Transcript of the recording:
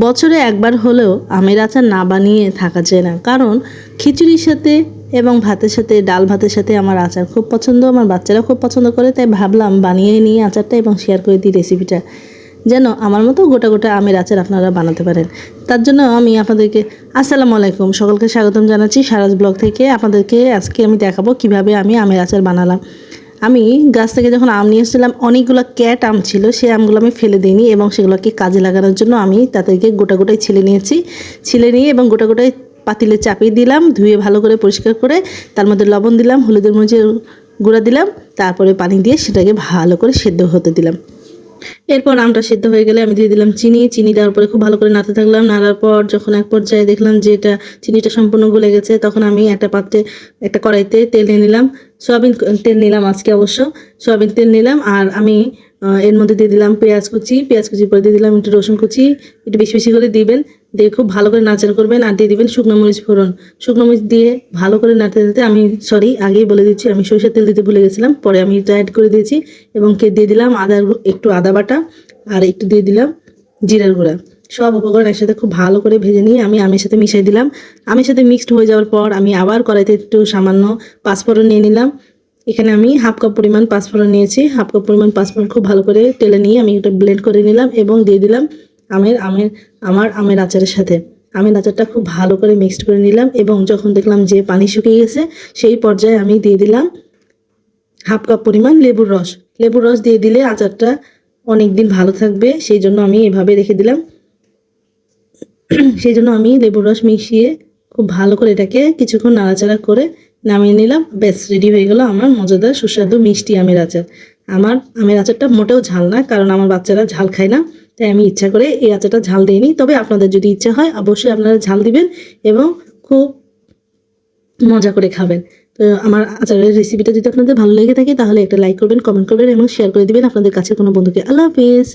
বছরে একবার হলেও আমের আচার না বানিয়ে থাকা যায় না, কারণ খিচুড়ির সাথে এবং ভাতের সাথে, ডাল ভাতের সাথে আমার আচার খুব পছন্দ, আমার বাচ্চারা খুব পছন্দ করে। তাই ভাবলাম বানিয়ে নিই আচারটা এবং শেয়ার করে দিই রেসিপিটা, যেন আমার মতো গোটা গোটা আমের আচার আপনারা বানাতে পারেন। তার জন্য আমি আপনাদেরকে আসসালামু আলাইকুম, সকলকে স্বাগতম জানাচ্ছি সারাজ ব্লগ থেকে। আপনাদেরকে আজকে আমি দেখাবো কিভাবে আমি আমের আচার বানালাম। আমি গাছ থেকে যখন আম নিয়ে এসেছিলাম, অনেকগুলো ক্যাট আম ছিল, সেই আমগুলো আমি ফেলে দিইনি এবং সেগুলোকে কাজে লাগানোর জন্য আমি তাদেরকে গোটা গোটাই ছিলে নিয়েছি। ছিলে নিয়ে এবং গোটা গোটাই পাতিলে চাপিয়ে দিলাম, ধুয়ে ভালো করে পরিষ্কার করে তার মধ্যে লবণ দিলাম, হলুদের মরিচের গুঁড়া দিলাম, তারপরে পানি দিয়ে সেটাকে ভালো করে সেদ্ধ হতে দিলাম। এরপর আমটা সেদ্ধ হয়ে গেলে আমি দিয়ে দিলাম চিনি দেওয়ার পরে খুব ভালো করে নাড়তে থাকলাম। নাড়ার পর যখন এক পর্যায়ে দেখলাম যে চিনিটা সম্পূর্ণ গলে গেছে, তখন আমি একটা পাত্রে, একটা কড়াইতে তেল নিয়ে নিলাম। সয়াবিন তেল নিলাম আজকে, অবশ্য সয়াবিন তেল নিলাম। আর আমি এর মধ্যে দিয়ে দিলাম পেঁয়াজ কুচি পরে দিয়ে দিলাম একটু রসুন কুচি, একটু বেশি বেশি করে দিবেন, দিয়ে খুব ভালো করে নাড়াচাড়া করবেন। আর দিয়ে দিবেন শুকনো মরিচ ফোড়ন। শুকনো মরিচ দিয়ে ভালো করে নাড়তে নাড়তে আমি আগেই বলে দিচ্ছি, আমি সরিষার তেল দিতে ভুলে গেছিলাম, পরে আমি এটা অ্যাড করে দিয়েছি। এবং দিয়ে দিলাম একটু আদা বাটা, আর একটু দিয়ে দিলাম জিরার গুঁড়া। সব উপকরণ একসাথে খুব ভালো করে ভেজে নিয়ে আমি আমের সাথে মিশিয়ে দিলাম। আমের সাথে মিক্সড হয়ে যাওয়ার পর আমি আবার কড়াইতে একটু সামান্য পাঁচফোড়ন নিয়ে নিলাম। এখানে আমি হাফ কাপ পরিমাণ পাঁচফোড়ন নিয়েছি। হাফ কাপ পরিমাণ পাঁচফোড়ন খুব ভালো করে তেলে নিয়ে আমি এটা ব্লেন্ড করে নিলাম এবং দিয়ে দিলাম আমের আচারের সাথে। আমের আচারটা খুব ভালো করে মিক্সড করে নিলাম এবং যখন দেখলাম যে পানি শুকিয়ে গেছে, সেই পর্যায়ে আমি দিয়ে দিলাম হাফ কাপ পরিমাণ লেবুর রস। লেবুর রস দিয়ে দিলে আচারটা অনেক দিন ভালো থাকবে, সেই জন্য আমি এভাবে রেখে দিলাম। সেই জন্য আমি লেবুর রস মিশিয়ে খুব ভালো করে এটাকে কিছুক্ষণ নাড়াচাড়া করে নামিয়ে নিলাম। ব্যাস, রেডি হয়ে গেল আমার মজাদার সুস্বাদু মিষ্টি আমের আচার। আমার আমের আচারটা মোটেও ঝাল না, কারণ আমার বাচ্চারা ঝাল খায় না, তাই আমি ইচ্ছা করে এই আচারটা ঝাল দিইনি। তবে আপনাদের যদি ইচ্ছা হয় অবশ্যই আপনারা ঝাল দিবেন এবং খুব মজা করে খাবেন। তো আমার আচারের রেসিপিটা যদি আপনাদের ভালো লেগে থাকে তাহলে একটা লাইক করবেন, কমেন্ট করবেন এবং শেয়ার করে দিবেন আপনাদের কাছে কোনো বন্ধুকে। আল্লাহ হাফিজ।